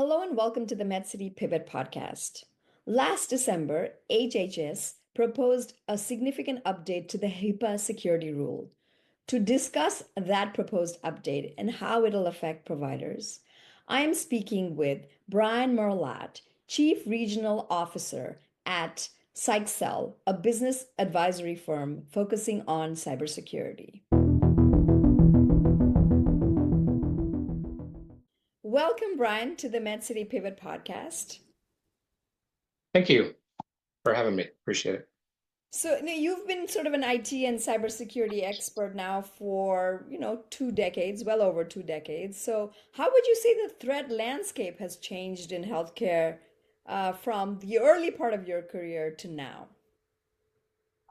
Hello and welcome to the MedCity Pivot podcast. Last December, HHS proposed a significant update to the HIPAA security rule. To discuss that proposed update and how it'll affect providers, I am speaking with Brian Merlat, Chief Regional Officer at CyXcel, a business advisory firm focusing on cybersecurity. Welcome, Brian, to the MedCity Pivot podcast. Thank you for having me. Appreciate it. So, you've been sort of an IT and cybersecurity expert now for, 2 decades, well over 2 decades. So, how would you say the threat landscape has changed in healthcare from the early part of your career to now?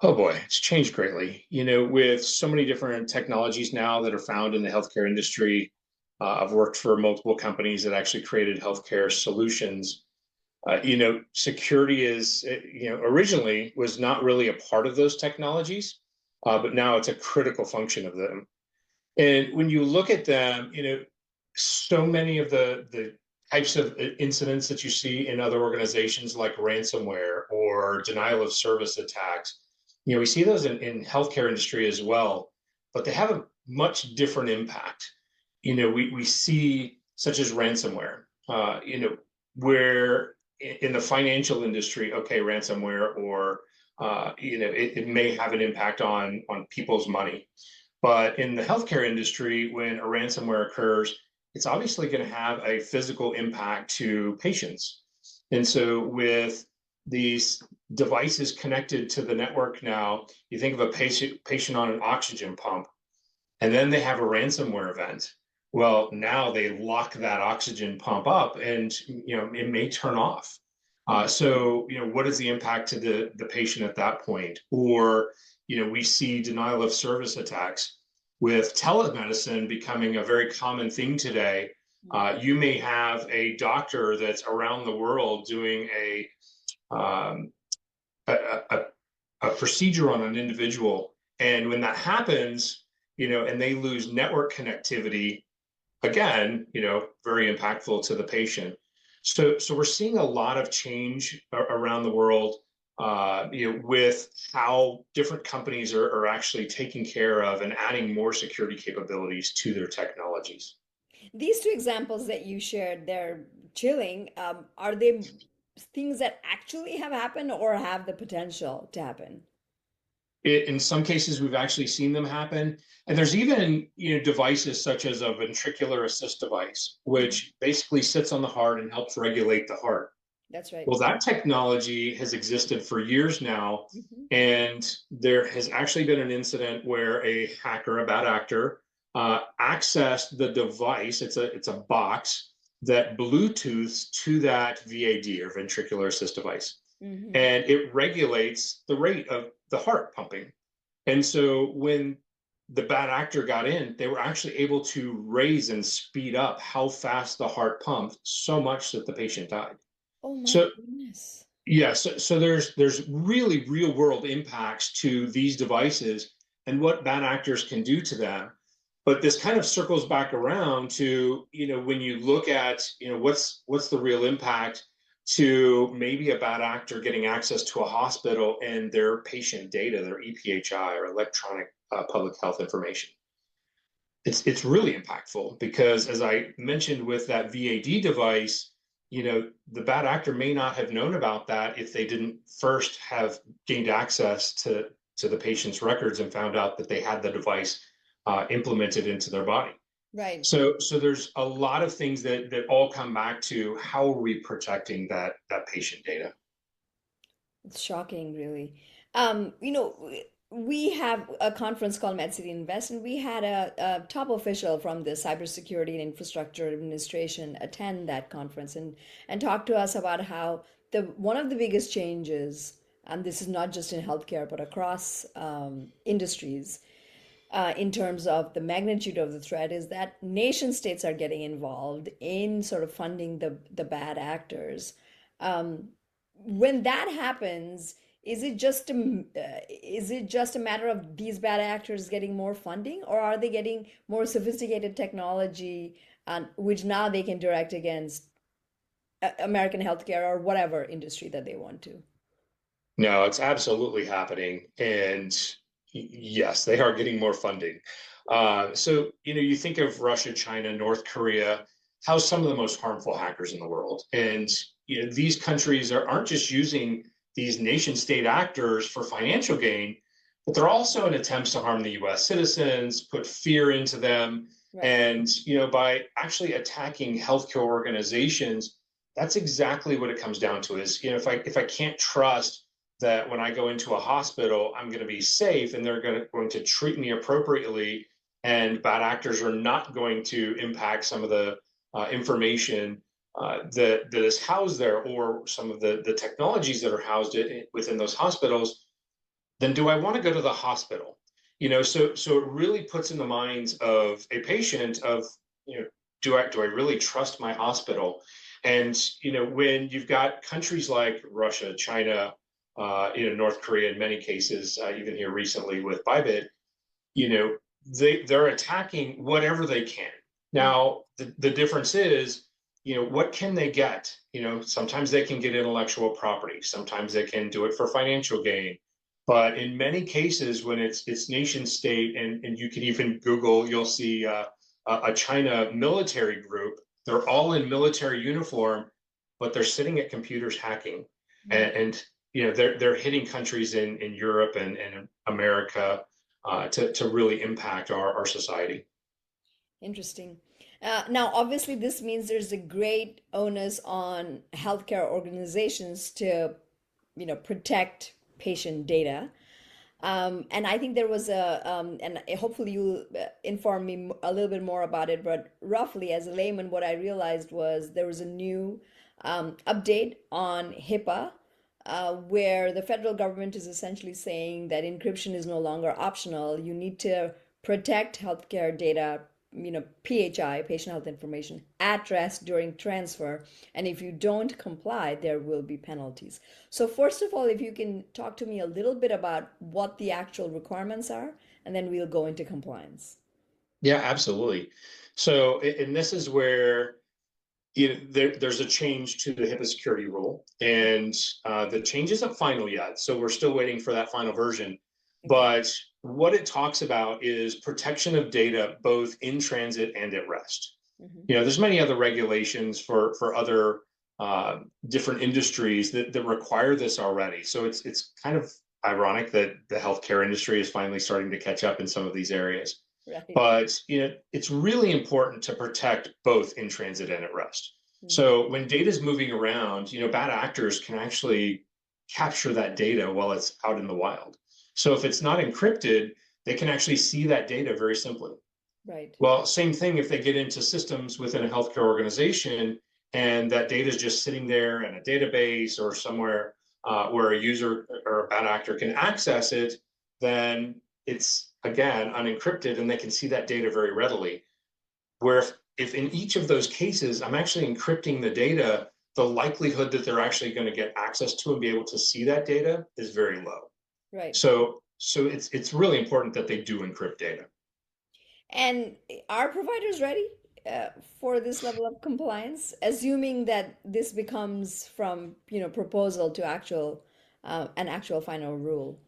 Oh boy, it's changed greatly. With so many different technologies now that are found in the healthcare industry, I've worked for multiple companies that actually created healthcare solutions. Security is, originally was not really a part of those technologies, but now it's a critical function of them. And when you look at them, so many of the types of incidents that you see in other organizations like ransomware or denial of service attacks, we see those in healthcare industry as well, but they have a much different impact. We see such as ransomware, where in the financial industry, okay, ransomware or it may have an impact on people's money. But in the healthcare industry, when a ransomware occurs, it's obviously going to have a physical impact to patients. And so with these devices connected to the network now, you think of a patient on an oxygen pump, and then they have a ransomware event. Well, now they lock that oxygen pump up and it may turn off. So, what is the impact to the patient at that point? Or, we see denial of service attacks with telemedicine becoming a very common thing today. You may have a doctor that's around the world doing um, a, a procedure on an individual. And when that happens, and they lose network connectivity, again, very impactful to the patient. So we're seeing a lot of change around the world, with how different companies are actually taking care of and adding more security capabilities to their technologies. These two examples that you shared, they're chilling. Are they things that actually have happened or have the potential to happen? In some cases, we've actually seen them happen. And there's even, devices such as a ventricular assist device, Mhm. which basically sits on the heart and helps regulate the heart. That's right. Well, that technology has existed for years now, Mhm. and there has actually been an incident where a hacker, a bad actor, accessed the device. It's a box that Bluetooths to that VAD or ventricular assist device, Mhm. and it regulates the rate of the heart pumping. And so when the bad actor got in, they were actually able to raise and speed up how fast the heart pumped, so much that the patient died. Oh my So goodness. so there's really real world impacts to these devices and what bad actors can do to them. But this kind of circles back around to, when you look at, what's the real impact to maybe a bad actor getting access to a hospital and their patient data, their EPHI or electronic public health information. It's really impactful because, as I mentioned with that VAD device, the bad actor may not have known about that if they didn't first have gained access to the patient's records and found out that they had the device implemented into their body. Right. So there's a lot of things that all come back to how are we protecting that patient data. It's shocking, really. We have a conference called MedCity Invest, and we had a top official from the Cybersecurity and Infrastructure Administration attend that conference and talk to us about how the one of the biggest changes, and this is not just in healthcare but across industries, in terms of the magnitude of the threat, is that nation states are getting involved in sort of funding the bad actors. Um, when that happens, is it just a matter of these bad actors getting more funding, or are they getting more sophisticated technology, which now they can direct against American healthcare or whatever industry that they want to. No, it's absolutely happening. And yes, they are getting more funding. So, you think of Russia, China, North Korea, house some of the most harmful hackers in the world. And, these countries aren't just using these nation state actors for financial gain, but they're also in attempts to harm the US citizens, put fear into them. Right. And, by actually attacking healthcare organizations, that's exactly what it comes down to is, if I can't trust that when I go into a hospital, I'm going to be safe and they're going to treat me appropriately. And bad actors are not going to impact some of the information that is housed there or some of the technologies that are housed within those hospitals. Then do I want to go to the hospital? So it really puts in the minds of a patient of, do I really trust my hospital? And when you've got countries like Russia, China, North Korea in many cases, even here recently with Bybit, you know, they're attacking whatever they can. Mm. Now, the difference is, what can they get? Sometimes they can get intellectual property, sometimes they can do it for financial gain. But in many cases, when it's nation state, and you can even Google, you'll see a China military group. They're all in military uniform, but they're sitting at computers hacking, and they're hitting countries in Europe and America to really impact our society. Interesting. Now, obviously, this means there's a great onus on healthcare organizations to, protect patient data. And I think there was and hopefully you'll inform me a little bit more about it, but roughly as a layman, what I realized was there was a new update on HIPAA, where the federal government is essentially saying that encryption is no longer optional. You need to protect healthcare data, PHI, patient health information, at rest during transfer. And if you don't comply, there will be penalties. So, first of all, if you can talk to me a little bit about what the actual requirements are, and then we'll go into compliance. Yeah, absolutely. So, and this is where there's a change to the HIPAA security rule, and the change isn't final yet. So we're still waiting for that final version. Okay. But what it talks about is protection of data both in transit and at rest. Hmm. There's many other regulations for other different industries that require this already. So it's kind of ironic that the healthcare industry is finally starting to catch up in some of these areas. Right. But it's really important to protect both in transit and at rest. Hmm. So when data is moving around, bad actors can actually capture that data while it's out in the wild. So if it's not encrypted, they can actually see that data very simply. Right. Well, same thing if they get into systems within a healthcare organization and that data is just sitting there in a database or somewhere where a user or a bad actor can access it, then it's again unencrypted and they can see that data very readily. Where if in each of those cases I'm actually encrypting the data, the likelihood that they're actually going to get access to and be able to see that data is very low. Right. So it's really important that they do encrypt data. And are providers ready uh, for this level of compliance, assuming that this becomes from, proposal to actual, an actual final rule?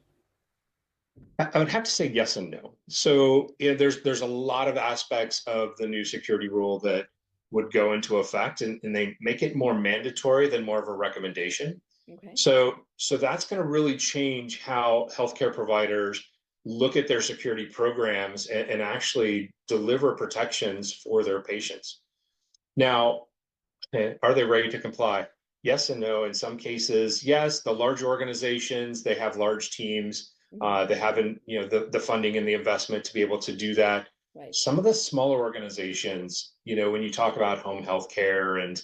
I would have to say yes and no. So there's a lot of aspects of the new security rule that would go into effect, and they make it more mandatory than more of a recommendation. Okay. So that's going to really change how healthcare providers look at their security programs and actually deliver protections for their patients. Now, are they ready to comply? Yes and no. In some cases, yes, the large organizations, they have large teams. Hmm. They haven't, the funding and the investment to be able to do that. Right. Some of the smaller organizations, when you talk about home health care and,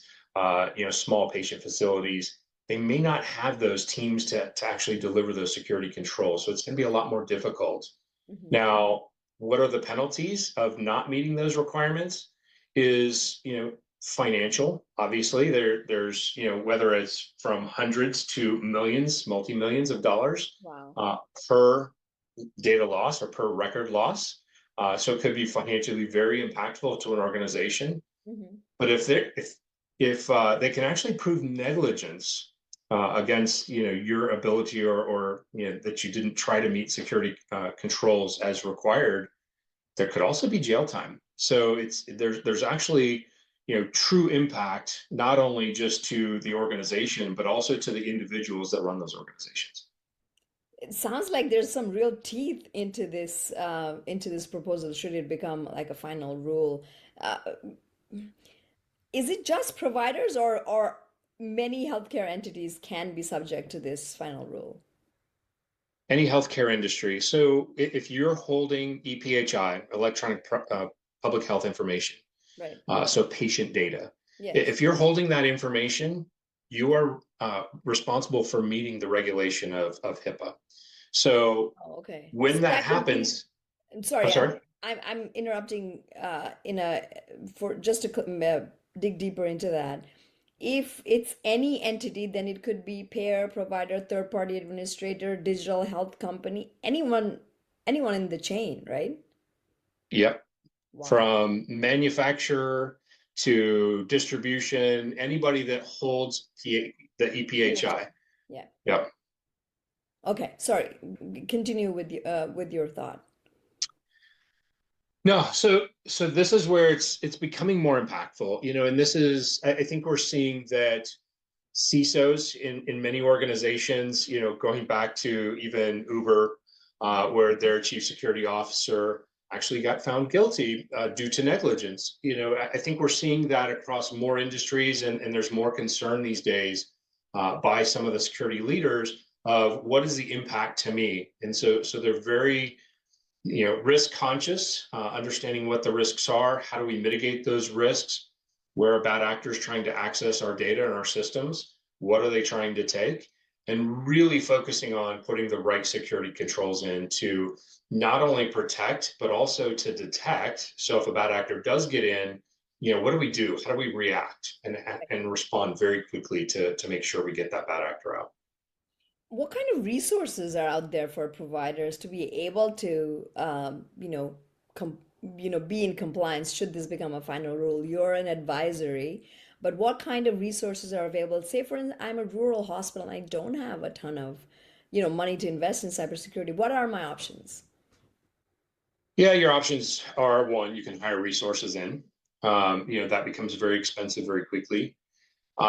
small patient facilities, they may not have those teams to actually deliver those security controls. So it's going to be a lot more difficult. Hmm. Now, what are the penalties of not meeting those requirements? Is, financial. Obviously, there's, whether it's from hundreds to millions, multi-millions of dollars Wow. per data loss or per record loss. So it could be financially very impactful to an organization. Hmm. But if if they can actually prove negligence against your ability or that you didn't try to meet security controls as required, there could also be jail time. So there's actually true impact not only just to the organization but also to the individuals that run those organizations. It sounds like there's some real teeth into this proposal. Should it become like a final rule? Uh, is it just providers, or many healthcare entities can be subject to this final rule? Any healthcare industry. So if you're holding EPHI, electronic public health information, Right. so patient data, Yes. if you're holding that information, you are responsible for meeting the regulation of HIPAA. So Oh, okay. when So that that could be. happens, I'm I'm sorry. sorry. I'm interrupting in a for just to dig deeper into that. If it's any entity, then it could be payer, provider, third party administrator, digital health company, anyone in the chain, right? Yep. Wow. From manufacturer to distribution, anybody that holds the PHI. EPHI. Yeah. Yep. Okay. Sorry. Continue with your thought. No, so this is where it's becoming more impactful, and this is I think we're seeing that CISOs in many organizations, going back to even Uber, where their chief security officer actually got found guilty due to negligence. I think we're seeing that across more industries, and there's more concern these days by some of the security leaders of what is the impact to me, and so they're very risk conscious, understanding what the risks are, how do we mitigate those risks, where are bad actors trying to access our data and our systems, what are they trying to take, and really focusing on putting the right security controls in to not only protect but also to detect. So if a bad actor does get in, what do we do, how do we react and respond very quickly to make sure we get that bad actor out. What kind of resources are out there for providers to be able to, be in compliance should this become a final rule? You're an advisory, but what kind of resources are available? Say, for instance, I'm a rural hospital and I don't have a ton of, money to invest in cybersecurity. What are my options? Yeah, your options are, one, you can hire resources in. That becomes very expensive very quickly.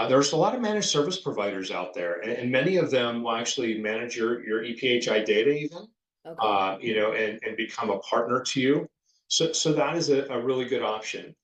There's a lot of managed service providers out there, and many of them will actually manage your EPHI data even, Okay. and become a partner to you. So that is a really good option.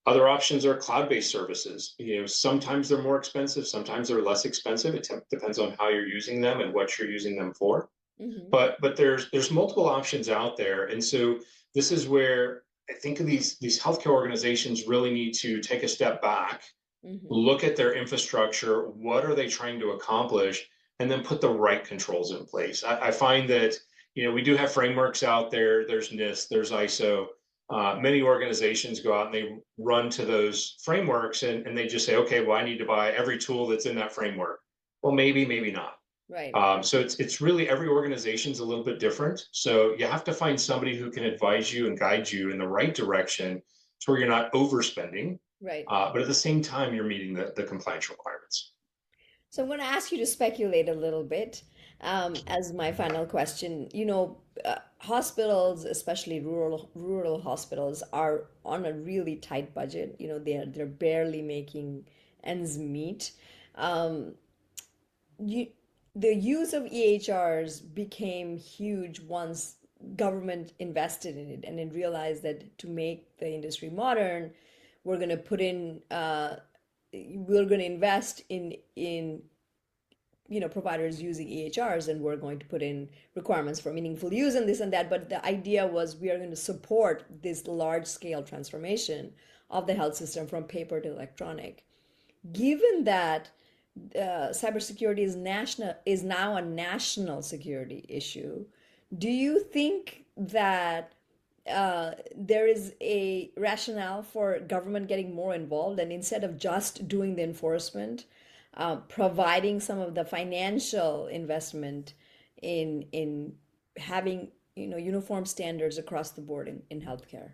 Other options are cloud-based services. Sometimes they're more expensive, sometimes they're less expensive. It depends on how you're using them and what you're using them for. Mm-hmm. But there's multiple options out there, and so this is where I think these healthcare organizations really need to take a step back, Mm-hmm. look at their infrastructure, what are they trying to accomplish, and then put the right controls in place. I find that we do have frameworks out there. There's NIST, there's ISO. Many organizations go out and they run to those frameworks, and they just say, okay, well, I need to buy every tool that's in that framework. Well, maybe not. Right. So it's really every organization's a little bit different. So you have to find somebody who can advise you and guide you in the right direction to where you're not overspending, Right. but at the same time you're meeting the compliance requirements. So I'm going to ask you to speculate a little bit as my final question. Hospitals, especially rural hospitals, are on a really tight budget. They're barely making ends meet. Um, you, the use of EHRs became huge once government invested in it and then realized that to make the industry modern, we're going to put in we're going to invest in providers using EHRs, and we're going to put in requirements for meaningful use and this and that. But the idea was we are going to support this large scale transformation of the health system from paper to electronic. Given that cybersecurity is now a national security issue, do you think that there is a rationale for government getting more involved, and instead of just doing the enforcement, providing some of the financial investment in having uniform standards across the board in healthcare?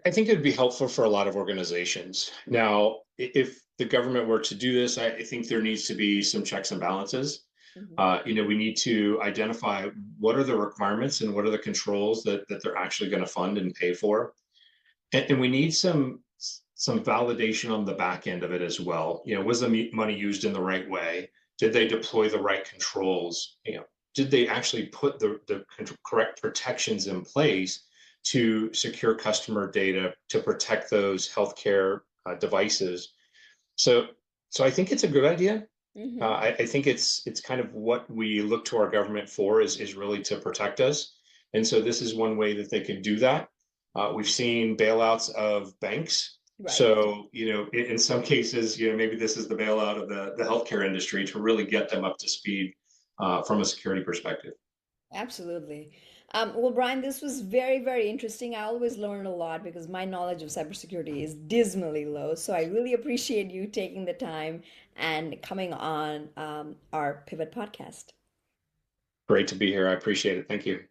I think it would be helpful for a lot of organizations. Now, if the government were to do this, I think there needs to be some checks and balances. Hmm. We need to identify what are the requirements and what are the controls that they're actually going to fund and pay for. And we need some validation on the back end of it as well. Was the money used in the right way? Did they deploy the right controls? Did they actually put the correct protections in place to secure customer data to protect those healthcare devices? So, so I think it's a good idea. Hmm. I think it's kind of what we look to our government for is really to protect us. And so this is one way that they can do that. We've seen bailouts of banks. Right. So, in some cases, maybe this is the bailout of the healthcare industry to really get them up to speed from a security perspective. Absolutely. Well, Brian, this was very, very interesting. I always learn a lot because my knowledge of cybersecurity is dismally low. So I really appreciate you taking the time and coming on our Pivot podcast. Great to be here. I appreciate it. Thank you.